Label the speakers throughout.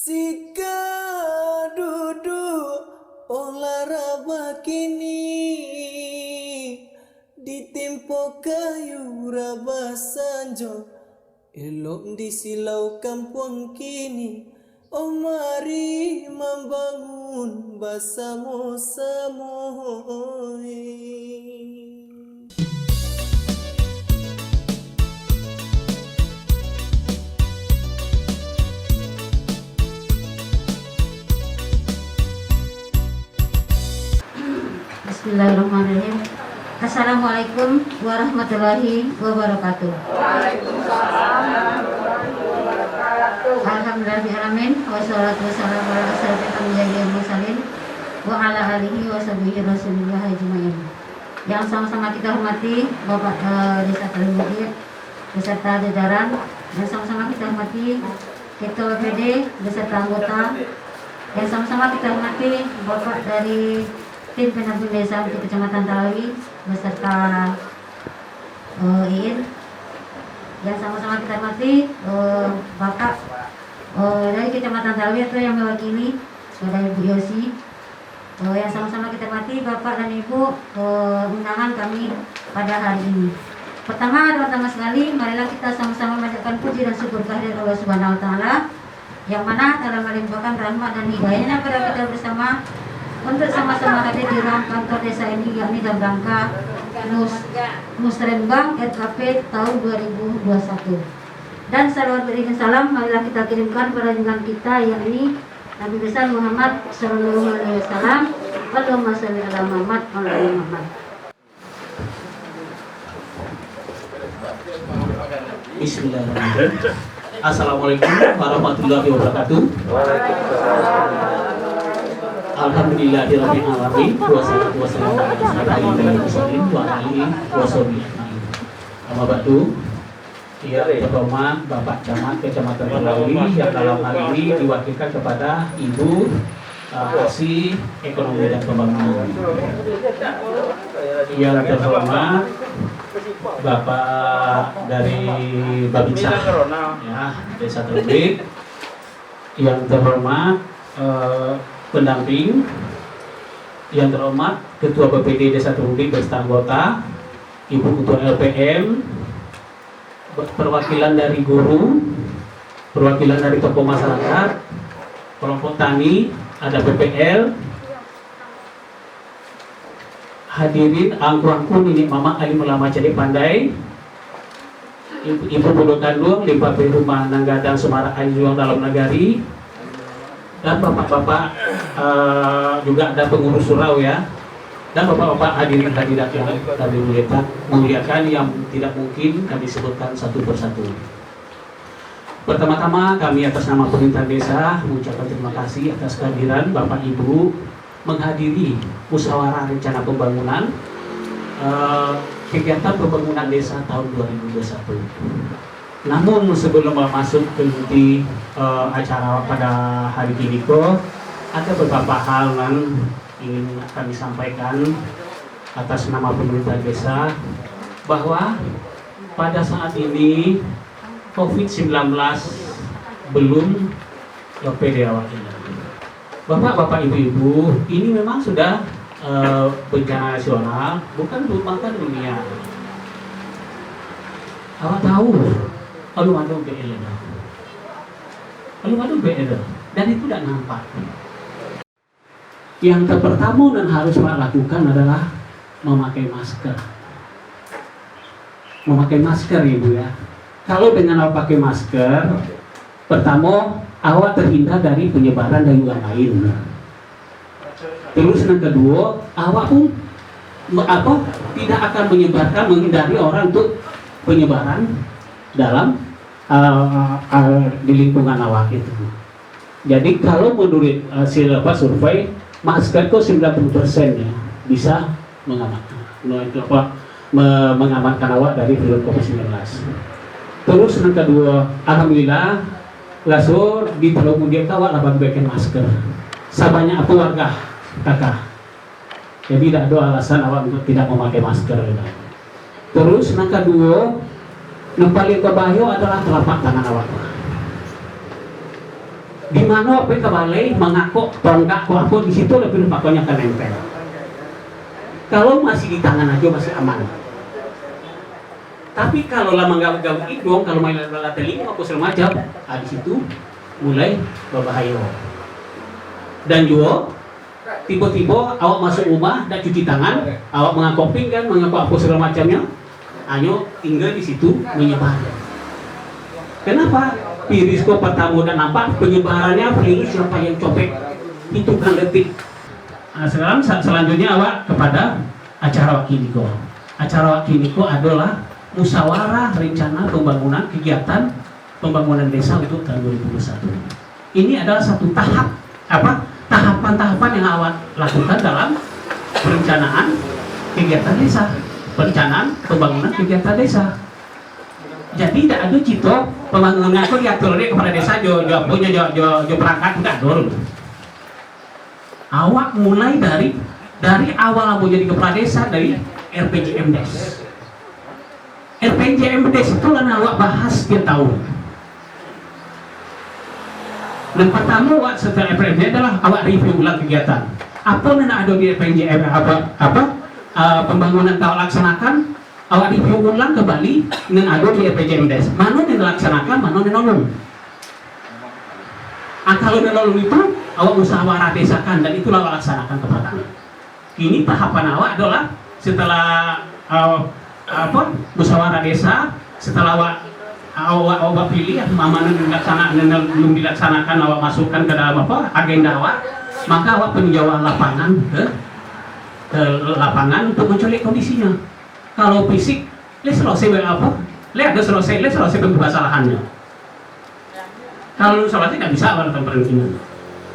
Speaker 1: Sika duduk olahraga kini di tempo kayu raba sanjo elok di silau kampung kini. Oh mari membangun bersama-sama.
Speaker 2: Bismillahirrahmanirrahim. Assalamualaikum warahmatullahi wabarakatuh. Alhamdulillahirrahmanirrahim. Wassalatu wassalamu ala asyrofil anbiya'i wal mursalin wa ala alihi wa sahbihi rasulillah ajmain. Yang sama-sama kita hormati Bapak Desa Talibukit beserta jajaran, yang sama-sama kita hormati Ketua PD beserta anggota, yang sama-sama kita hormati Bapak dari tim pendamping desa untuk Kecamatan Talawi beserta IIN, yang sama-sama kita hormati Bapak dari Kecamatan Talawi atau yang mewakili Saudara Ibu Yosi, yang sama-sama kita hormati Bapak dan Ibu undangan kami pada hari ini. Pertama sekali, marilah kita sama-sama memanjatkan puji dan syukur kehadirat Allah Subhanahu Wa Taala, yang mana telah melimpahkan rahmat dan hidayahnya kepada kita bersama untuk sama-sama hadir di ruang kantor desa ini, yakni dalam rangka Musrembang RKP tahun 2021. Dan salawat berikan salam marilah kita kirimkan pada junjungan kita, yakni Nabi besar Muhammad Sallallahu Alaihi Wasallam. Allahumma sholli ala Muhammad wa ala Muhammad.
Speaker 3: Bismillahirrahmanirrahim. Assalamualaikum warahmatullahi wabarakatuh. Alhamdulillahirabbil alamin. Wassalatu wassalamu ala asyrofil mursalin wa alihi washabihi ajmain. Amma ba'du. Yang terhormat Bapak Camat Kecamatan Talawi yang dalam hal ini diwakilkan kepada Ibu Kasih Ekonomi dan Pembangunan. Yang terhormat Bapak dari Babinsa ya, Desa Talawi. Yang terhormat pendamping, yang terhormat Ketua BPD Desa Talawi beserta anggota, Ibu Ketua LPM, perwakilan dari guru, perwakilan dari tokoh masyarakat, kelompok tani, ada BPL, hadirin angkur-angkur ini mama alim ulama jadi pandai, Ibu Bodo Kandung, Lipa Rumah Nanggadang Semarang Ajuang dalam negari, dan bapak-bapak juga ada pengurus surau ya, dan bapak-bapak hadirin hadirat yang kami muliakan yang tidak mungkin kami sebutkan satu persatu. Pertama-tama kami atas nama pemerintah desa mengucapkan terima kasih atas kehadiran Bapak Ibu menghadiri musyawarah rencana pembangunan kegiatan pembangunan desa tahun 2021. Namun sebelum masuk ke inti acara pada hari ini kok ada beberapa hal yang ingin kami sampaikan atas nama pemerintah desa, bahwa pada saat ini COVID-19 belum PD awalnya. Bapak-bapak, ibu-ibu, ini memang sudah bencana nasional, bukan merupakan dunia. Awak tahu? Alu-alu BL, dan itu tidak nampak. Yang pertama dan harus Pak lakukan adalah memakai masker. Memakai masker, Ibu ya. Kalau dengan awak pakai masker, pertama awak terhindar dari penyebaran dari orang lain. Terus yang kedua, awak pun tidak akan menghindari orang untuk penyebaran dalam di lingkungan awak itu. Jadi kalau menurut survei, masker itu 90% ya bisa mengamankan awak dari virus COVID-19. Terus yang kedua, alhamdulillah lasur di Teluk Mundial awak dapat bikin masker. Sebanyak apa warga kakak. Jadi tidak ada alasan awak untuk tidak memakai masker. Terus yang kedua, yang paling berbahaya adalah telapak tangan awak. Di mana apa kebalik mengakuk tonggak ko apa di situ lebih pakonya akan nempel. Kalau masih di tangan aja masih aman. Tapi kalau lama gak hidung, kalau main lala telinga aku semacam, di situ mulai berbahaya. Dan juga tiba-tiba awak masuk rumah dan cuci tangan, awak mengangkut pinggan, mengangkut apa segala macamnya, hanya tinggal di situ menyebar. Kenapa? Virus kok pertama dan nampak penyebarannya virus siapa yang copek itu kan detik. Nah, sekarang selanjutnya awak kepada acara Wakiniko. Acara Wakiniko adalah musyawarah rencana pembangunan kegiatan pembangunan desa untuk tahun 2021. Ini adalah satu tahapan-tahapan yang awak lakukan dalam perencanaan kegiatan desa, perencanaan pembangunan kegiatan desa. Jadi tidak ada cito pembangunan aku diatur kepada desa jo perangkat tidak dorong. Awak mulai dari awal aku jadi kepala desa dari RPJMdes. RPJMdes itu kan awak bahas setiap tahun. Dan pertama awak setelah RPJMdes adalah awak review ulang kegiatan. Apa yang ada di RPJM pembangunan kau laksanakan? Awak review ulang kembali dengan ada di RPJMdes. Mana yang dilaksanakan, mana yang nolong. Kalau nolong itu awak musyawarah desakan dan itulah awak laksanakan kepada. Ini tahapan awak adalah setelah musyawarah desa, setelah awak pilih mana yang belum dilaksanakan awak masukkan ke dalam agenda awak, maka awak peninjauan lapangan ke lapangan untuk menculik kondisinya. Kalau fisik, selesai ada selesai permasalahannya. Kalau selesai tidak bisa awal perizinan.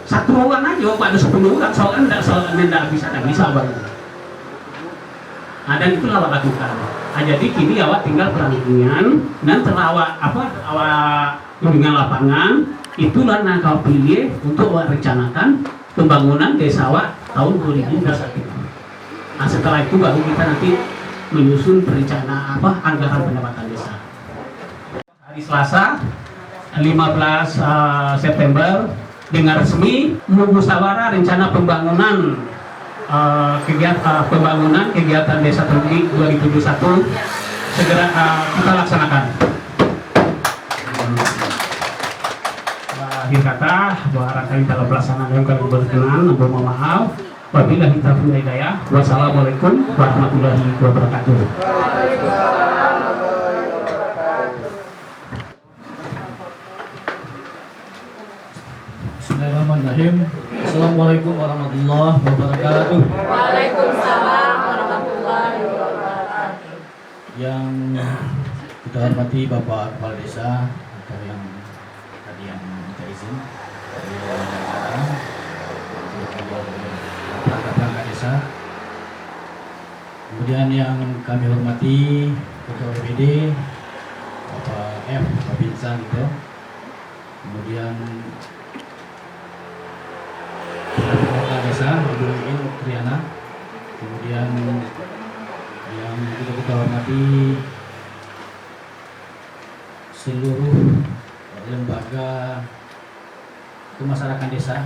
Speaker 3: Satu orang aja, ada 10 orang, soalnya tidak bisa awal. Nah, dan itulah awak lakukan. Nah, jadi kini awak tinggal perantingan dan setelah awak kunjungan lapangan, itulah yang kau pilih untuk awak rencanakan pembangunan desa awak tahun 2021. Nah, setelah itu baru kita nanti menyusun perencanaan anggaran pendapatan desa. Hari Selasa 15 September dengan resmi musyawarah rencana pembangunan kegiatan desa terpilih 2021 segera kita laksanakan. Akhir kata, barangkali dalam pelaksanaan yang kami berkenan, mohon maaf. Wabillahi taufiq wal hidayah. Wassalamualaikum warahmatullahi wabarakatuh.
Speaker 4: Bismillahirrahmanirrahim. Assalamualaikum warahmatullahi wabarakatuh.
Speaker 5: Waalaikumsalam warahmatullahi wabarakatuh.
Speaker 4: Yang kita hormati Bapak Kepala Desa atau yang tadi yang minta izin dari acara perangkat desa. Kemudian yang kami hormati Ketua BPD Bapak F, Bapak Binsang gitu. Kemudian Kepala Desa Ibu In Triana. Kemudian yang kita hormati seluruh lembaga kemasyarakatan desa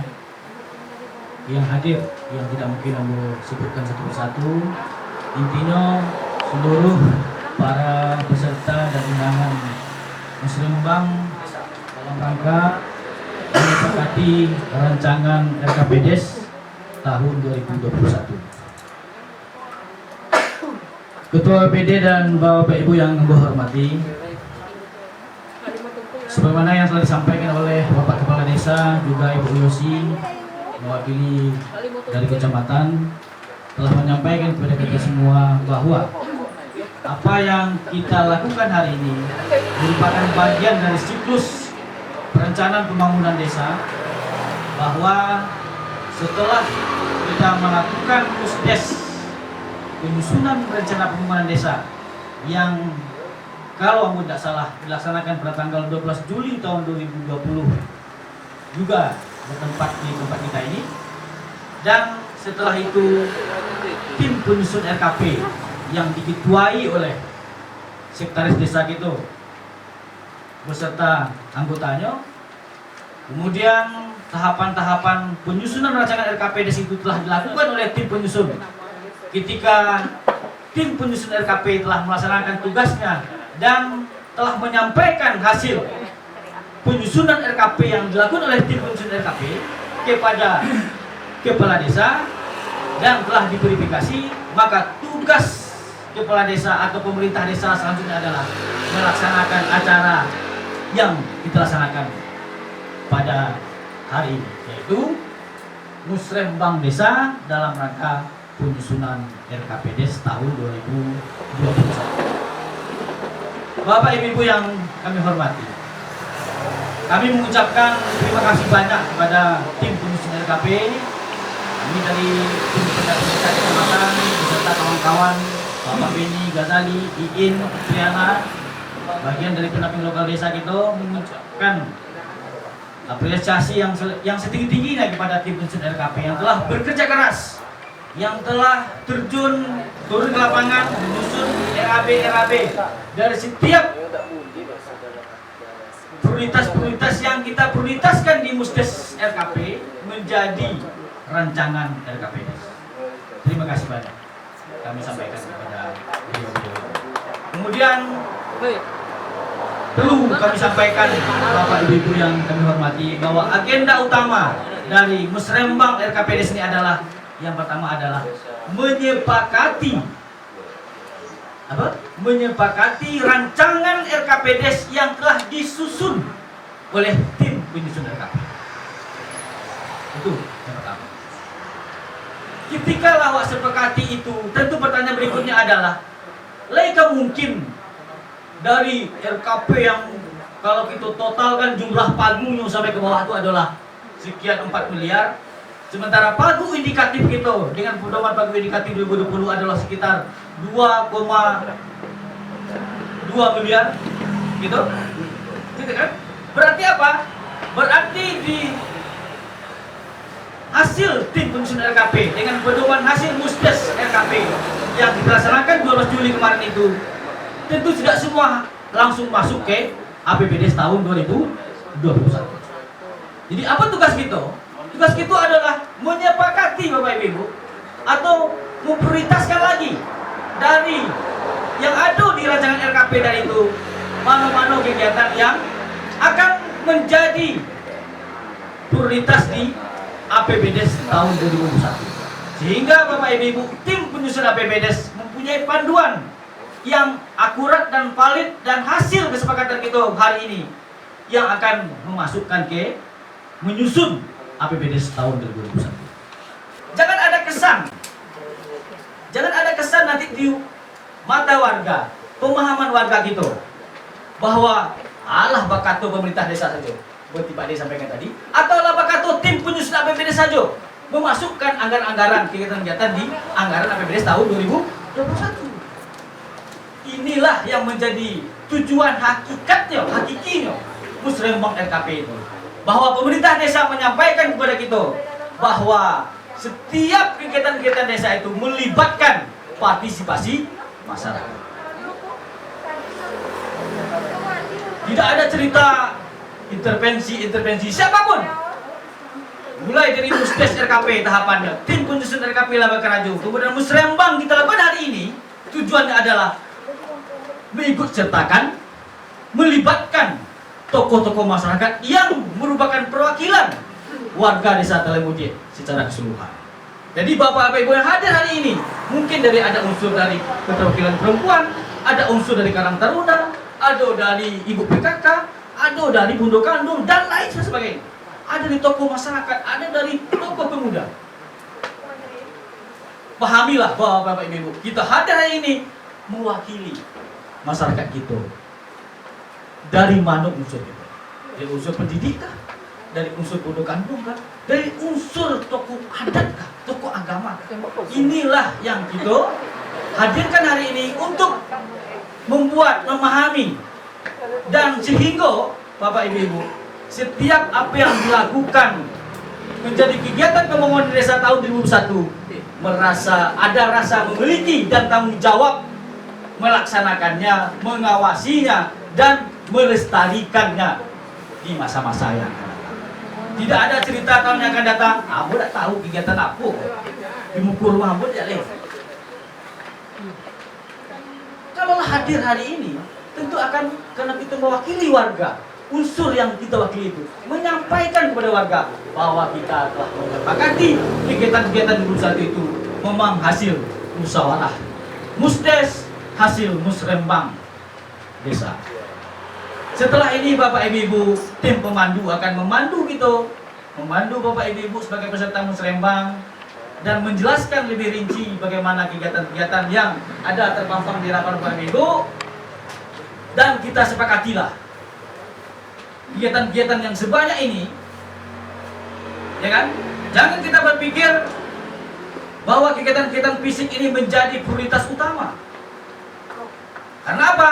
Speaker 4: yang hadir, yang tidak mungkin aku sebutkan satu persatu. Intinya seluruh para peserta dan undangan Muslimbang dalam rangka menyepakati rancangan RKPDes tahun 2021. Ketua PD dan Bapak Ibu yang kami hormati, sebagaimana yang telah disampaikan oleh Bapak Kepala Desa juga Ibu Yosi mewakili dari kecamatan, telah menyampaikan kepada kita semua bahwa apa yang kita lakukan hari ini merupakan bagian dari siklus perencanaan pembangunan desa, bahwa setelah kita melakukan pusdes penyusunan rencana pembangunan desa yang kalau tidak salah dilaksanakan pada tanggal 12 Juli tahun 2020 juga bertempat di tempat kita ini, dan setelah itu tim penyusun RKP yang diketuai oleh sekretaris desa kita beserta anggotanya Kemudian tahapan-tahapan penyusunan rancangan RKPDes itu telah dilakukan oleh tim penyusun. Ketika tim penyusun RKP telah melaksanakan tugasnya dan telah menyampaikan hasil penyusunan RKP yang dilakukan oleh tim penyusun RKP kepada kepala desa dan telah diverifikasi, maka tugas kepala desa atau pemerintah desa selanjutnya adalah melaksanakan acara yang kita laksanakan pada hari ini, yaitu musrembang desa dalam rangka penyusunan RKPDes tahun 2021. Bapak Ibu yang kami hormati, kami mengucapkan terima kasih banyak kepada tim penyusun RKP, kami dari tim pendamping kecamatan beserta kawan-kawan, Bapak Beni, Ghazali, Iin, Triana, bagian dari pendamping lokal desa kita mengucapkan apresiasi yang setinggi-tingginya kepada tim penyusun RKP yang telah bekerja keras, yang telah turun ke lapangan menyusun RAB dari setiap prioritas yang kita prioritaskan di Musdes RKP menjadi rancangan RKPDes. Terima kasih banyak kami sampaikan kepada beliau-beliau. Kemudian perlu kami sampaikan Bapak Ibu yang kami hormati bahwa agenda utama dari musrembang RKPDes ini adalah yang pertama adalah menyepakati rancangan RKPDes yang telah disusun oleh tim penyusun RKP. Itu yang pertama. Ketika lawak sepakati itu, tentu pertanyaan berikutnya adalah, laika mungkin dari RKP yang kalau kita totalkan jumlah pagunya sampai ke bawah itu adalah sekian 4 miliar, sementara pagu indikatif kita dengan pedoman pagu indikatif 2020 adalah sekitar 2,2 miliar, gitu kan? Berarti apa? Berarti di hasil tim penyusun RKP dengan pedoman hasil Musdes RKP yang dilaksanakan 12 Juli kemarin itu, tentu tidak semua langsung masuk ke APBDes tahun 2021. Jadi apa tugas kita? Tugas kita adalah menyepakati Bapak Ibu atau memprioritaskan lagi dari yang ada di rancangan RKP dari itu, mana-mana kegiatan yang akan menjadi prioritas di APBDes tahun 2021. Sehingga Bapak Ibu, tim penyusun APBDes mempunyai panduan yang akurat dan valid dan hasil kesepakatan kita hari ini yang akan memasukkan ke menyusun APBDes tahun 2021. Jangan ada kesan nanti di mata warga, pemahaman warga kita bahwa alah bakato pemerintah desa saja, buat Pak D sampaikan tadi, atau alah bakato tim penyusun APBDes saja memasukkan anggaran-anggaran kegiatan-kegiatan di anggaran APBDes tahun 2021. Inilah yang menjadi tujuan hakikinya musrembang RKP itu. Bahwa pemerintah desa menyampaikan kepada kita bahwa setiap kegiatan-kegiatan desa itu melibatkan partisipasi masyarakat. Tidak ada cerita intervensi siapapun. Mulai dari Musdes RKP tahapannya, tim penyusun RKP Laba Karajo, kemudian musrembang kita lakukan hari ini, tujuannya adalah mengikut sertakan, melibatkan tokoh-tokoh masyarakat yang merupakan perwakilan warga desa Telemuji secara keseluruhan. Jadi Bapak Ibu yang hadir hari ini, mungkin ada unsur dari keterwakilan perempuan, ada unsur dari Karang Taruna, ada dari Ibu PKK, ada dari Bundo Kandung, dan lain sebagainya. Ada dari tokoh masyarakat, ada dari tokoh pemuda. Pahamilah bahwa Bapak Ibu, kita hadir hari ini mewakili masyarakat kita. Dari mana unsur kita? Dari unsur pendidikan, dari unsur Bundo Kandung, dari unsur tokoh adat, tokoh agama. Inilah yang kita hadirkan hari ini untuk memahami dan sehingga Bapak Ibu, setiap apa yang dilakukan menjadi kegiatan pembangunan desa tahun 2021 ada rasa memiliki dan tanggung jawab melaksanakannya, mengawasinya, dan melestarikannya di masa-masa yang akan datang. Tidak ada cerita tahun yang akan datang. Abu tak tahu kegiatan apa. Di muka rumah Abu tidak leh. Kalaulah hadir hari ini, tentu akan karena kita mewakili warga. Unsur yang kita wakili itu menyampaikan kepada warga bahwa kita telah menyepakati kegiatan-kegiatan di Pusat itu memang hasil musyawarah musdes, hasil musrembang desa. Setelah ini Bapak Ibu, tim pemandu akan memandu kita, memandu Bapak Ibu sebagai peserta musrembang dan menjelaskan lebih rinci bagaimana kegiatan-kegiatan yang ada terpampang di hadapan Bapak Ibu, dan kita sepakatilah kegiatan-kegiatan yang sebanyak ini, ya kan? Jangan kita berpikir bahwa kegiatan-kegiatan fisik ini menjadi prioritas utama. Karena apa?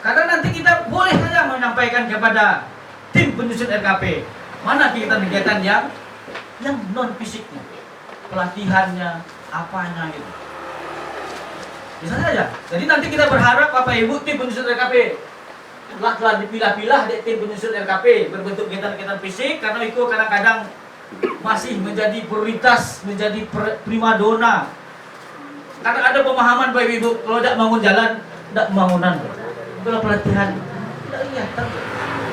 Speaker 4: Karena nanti kita boleh saja menyampaikan kepada tim penyusun RKP mana kegiatan-kegiatan yang non fisiknya, pelatihannya, apanya gitu. Bisa saja. Jadi nanti kita berharap Bapak Ibu tim penyusun RKP telah dipilah-pilah di tim penyusun RKP berbentuk kegiatan-kegiatan fisik, karena itu kadang-kadang masih menjadi prioritas, menjadi primadona. Karena ada pemahaman Bapak Ibu, kalau tidak bangun jalan, tidak pembangunan. Kalau pelatihan, tidak lihat.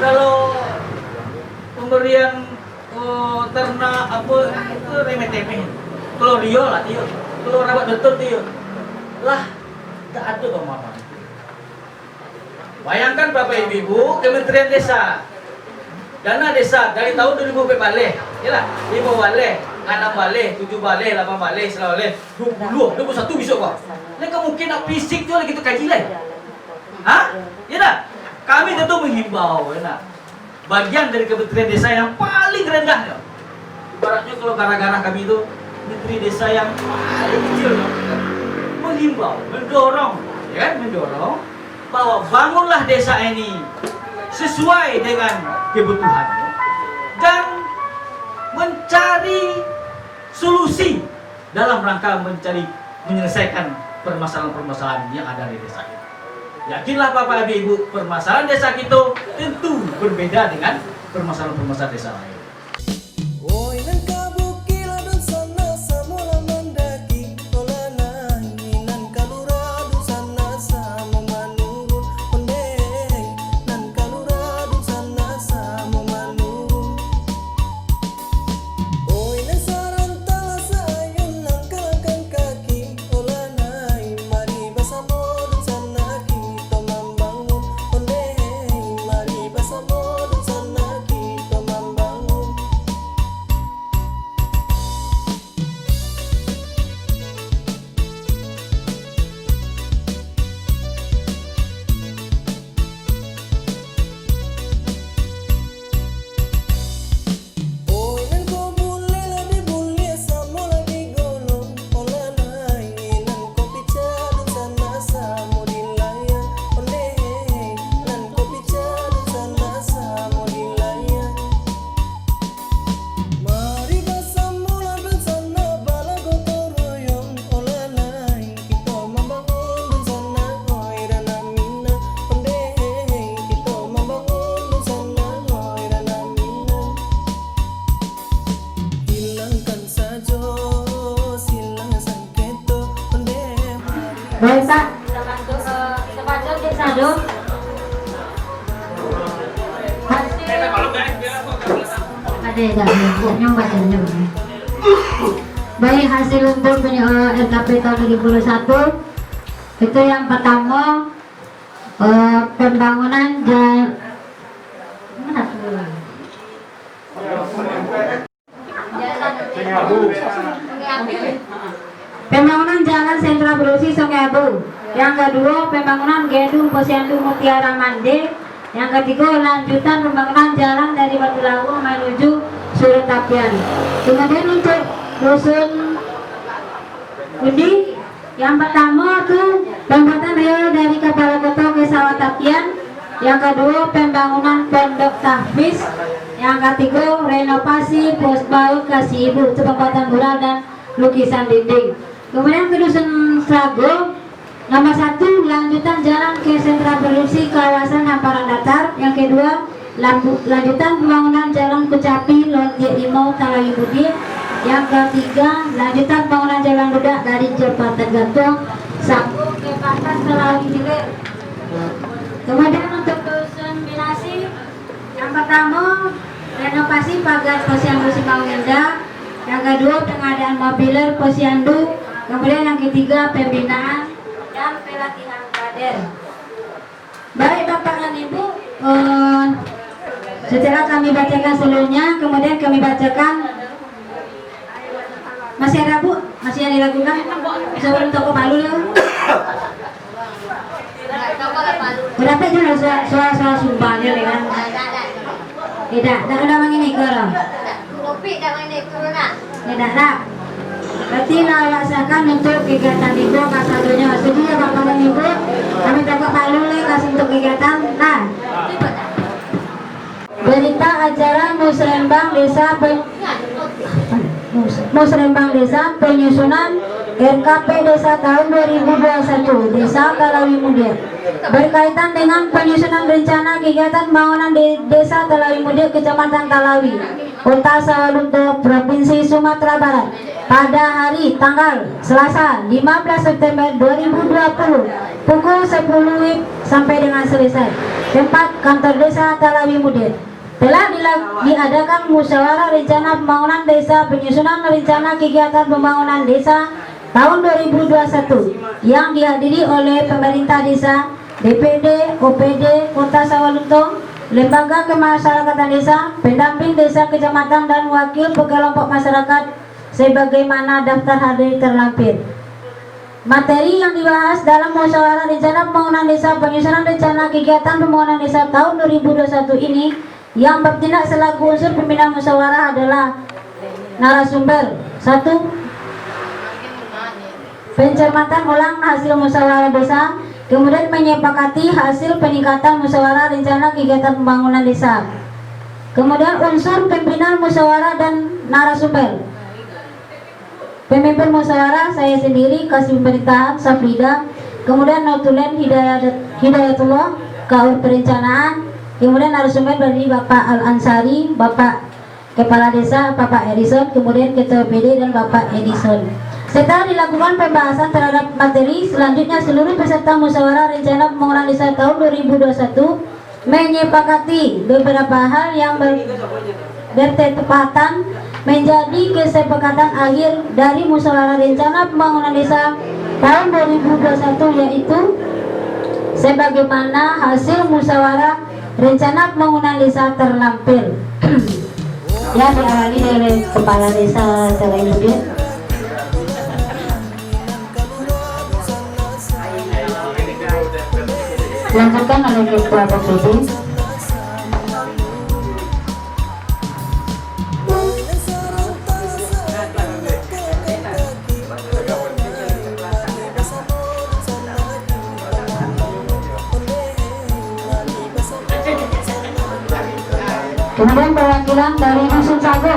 Speaker 4: Kalau pemberian ternak apa itu remeh-temeh. Kalau Rio lah Tio, kalau rawat betul Tio, lah tidak ada pemahaman. Bayangkan Bapak Ibu, Kementerian Desa, dana desa dari tahun 2000 balik, yalah 5 balik, 6 balik, 7 balik, 8 balik, 9 balik, 20, 21 besok kok. Ini mungkin nak fisik tu lagi kita kaji lah. Hah? Ya dah. Kami tentu menghimbau, ya nak. Bagian dari Kementerian Desa yang paling rendah. Ibaratnya kalau gara-gara kami itu Menteri Desa yang paling kecil, menghimbau, mendorong, ya kan, mendorong bahwa bangunlah desa ini sesuai dengan kebutuhan dan mencari solusi dalam rangka menyelesaikan permasalahan-permasalahan yang ada di desa itu. Yakinlah Bapak Ibu, permasalahan desa kita tentu berbeda dengan permasalahan-permasalahan desa lain.
Speaker 1: Oi nan kabukila dun sana samula mandaki tolana nan kalura dun sana sama manurun ondeng nan kalura dun sana sama manurun. Oi nan sarantala sayun nan kalakan kaki tolana mari basamo dun sana kita membangun ondeng mari basamo dun sana kita membangun. Oi nan ko bule la di bule samo la di golong ola nai nan ko picha dun sana samo di layan onde nan ko picha dun sana samo di layan. Mari bersama dun sana bala gotong royong ola nai kita membangun dun sana oi dan amina onde kita membangun dun sana oi dan amina. Hilangkan saja silang sangketo onde mari.
Speaker 2: Baik Pak, sepadan Dek Sado. Ada nyombat. Baik, hasil untuk RKP tahun 2021 itu yang pertama pembangunan jalan mana tuh? Pembangunan jalan sentra produksi Sungai Abu. Yang kedua, pembangunan gedung Posyandu Mutiara Mande. Yang ketiga, lanjutan pembangunan jalan dari Batu Lawu menuju Suratapian. Kemudian untuk dusun Budi, yang pertama tuh pembuatan rel dari Kepala Kota ke Sawatapian. Yang kedua, pembangunan pondok tahfiz. Yang ketiga, renovasi pos baut kasih ibu, pembuatan mural dan lukisan dinding. Kemudian ke dusun Slago, nomor 1, lanjutan jalan ke sentra produksi kawasan hamparan datar. Yang kedua, Lanjutan pembangunan Jalan Kucapi Lot J5 Talawi Budi. Yang ketiga, lanjutan pembangunan Jalan Ludak dari Jembatan Gantung sambung ke Pantas Talawi Hilir. Kemudian untuk kombinasi yang pertama, renovasi pagar Posyandu Simpang Indah. Yang kedua, pengadaan mobiler Posyandu. Kemudian yang ketiga, pembinaan dan pelatihan kader. Baik Bapak dan Ibu, setelah kami bacakan seluruhnya, kemudian kami bacakan. Masih ada Bu? Masih ada dilakukan? Sebelum toko palu ya? Berapa itu suara sumpahnya kan? Tidak ada mengini kerang. Tidak ada. Berarti laksanakan untuk kegiatan Ibu kasadunya. Setuju ya Bapak dan Ibu? Kami toko palu kasih untuk kegiatan. Nah, berita acara Musrembang Desa penyusunan RKP Desa tahun 2021 Desa Talawi Mudir berkaitan dengan penyusunan rencana kegiatan pembangunan Desa Talawi Mudir Kecamatan Talawi Kota Sawalunto Provinsi Sumatera Barat pada hari tanggal Selasa 15 September 2020 pukul 10 WIB sampai dengan selesai. Tempat kantor Desa Talawi Mudir. Telah diadakan musyawarah rencana pembangunan desa penyusunan rencana kegiatan pembangunan desa tahun 2021 yang dihadiri oleh pemerintah desa, DPD, OPD, Kota Sawalunto, lembaga kemasyarakatan desa, pendamping desa kecamatan dan wakil kelompok masyarakat sebagaimana daftar hadir terlampir. Materi yang dibahas dalam musyawarah rencana pembangunan desa penyusunan rencana kegiatan pembangunan desa tahun 2021 ini yang bertindak selaku unsur pimpinan musyawarah adalah narasumber 1. Pencermatan ulang hasil musyawarah desa, kemudian menyepakati hasil peningkatan musyawarah rencana kegiatan pembangunan desa. Kemudian unsur pimpinan musyawarah dan narasumber. Pemimpin musyawarah saya sendiri Kasih Pemerintahan Safrida, kemudian Notulen Hidayatullah Kaur Perencanaan. Kemudian narasumber dari Bapak Al-Ansari, Bapak Kepala Desa, Bapak Edison, kemudian Ketua PD dan Bapak Edison. Setelah dilakukan pembahasan terhadap materi, selanjutnya seluruh peserta musyawarah rencana pembangunan desa tahun 2021 menyepakati beberapa hal yang bertepatan menjadi kesepakatan akhir dari musyawarah rencana pembangunan desa tahun 2021, yaitu sebagaimana hasil musyawarah rencana pembangunan desa terlampir. Ya, diawali oleh Kepala Desa Talawi Mudir. Dilanjutkan oleh Ketua PPD. Kemudian perwakilan dari Dusun Sagu.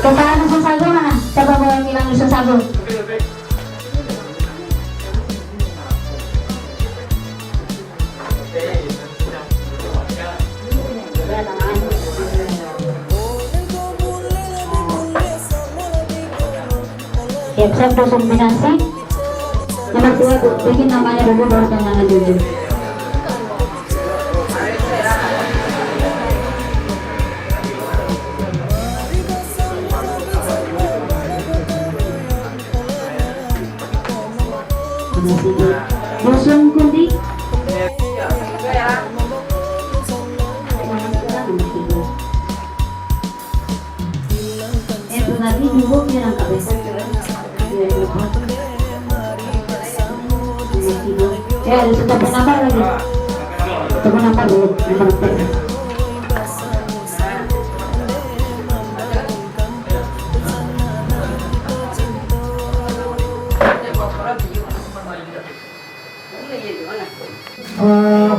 Speaker 2: Kepala Dusun Sagu mana? Coba perwakilan Dusun Sagu. Ya, saya Dusun Binansi. Nomor 2 Bu, bikin namanya dulu baru tangan dulu. Dusun Kundi. Itu lagi dulu yang kabeh. Ya, sudah penambah lagi. Penambah dulu.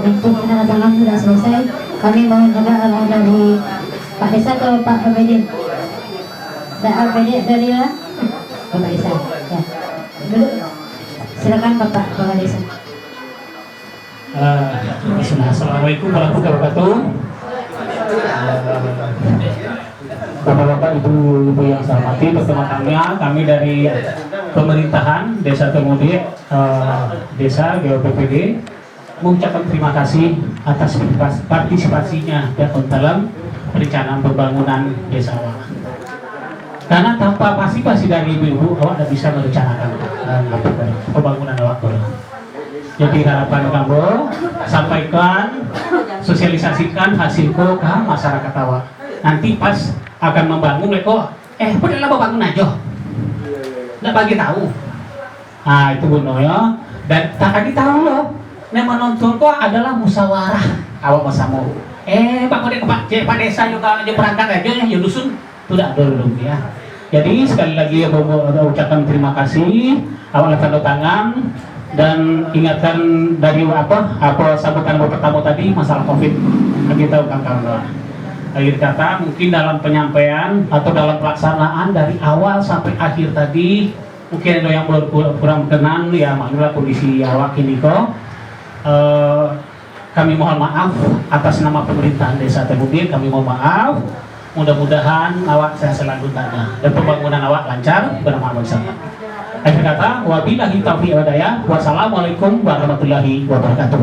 Speaker 2: Untuk penandatangan sudah selesai. Kami mohon juga dari Pak Desa atau Pak APD. Pak APD dari mana? Bapak Desa. Ya. Dulu. Silakan Bapak Kepala Desa.
Speaker 3: Assalamualaikum warahmatullahi wabarakatuh. Bapak-bapak, ibu-ibu yang saya hormati, pertama-tama kami dari pemerintahan Desa Termudik, Desa GOPPD mengucapkan terima kasih atas partisipasinya dalam perencanaan pembangunan desa awak. Karena tanpa partisipasi dari ibu-ibu, awak tidak bisa merencanakan pembangunan awak. Jadi harapan kamu sampaikan, sosialisasikan hasilku ke masyarakat awak. Nanti pas akan membangun, mereka padahal bangun aja, nggak bagi tahu. Nah itu benar ya. Dan tak kali tahu loh. Yang menonton kok adalah musyawarah awak bersama. Pak Desa juga berangkat aja ya dusun tidak dulu ya. Jadi sekali lagi aku ucapkan terima kasih awak tanda tangan dan ingatkan dari apa sambutan pertama tadi masalah COVID kita kawan-kawan. Akhir kata mungkin dalam penyampaian atau dalam pelaksanaan dari awal sampai akhir tadi mungkin ada yang kurang berkenan ya, maklumlah kondisi awak ini kok. Kami mohon maaf atas nama pemerintahan Desa Termudik, kami mohon maaf. Mudah-mudahan awak saya selanjutnya dan pembangunan awak lancar bermanfaat bersama. Akhir kata, wabillahi taufiq wal hidayah. Wassalamualaikum warahmatullahi wabarakatuh.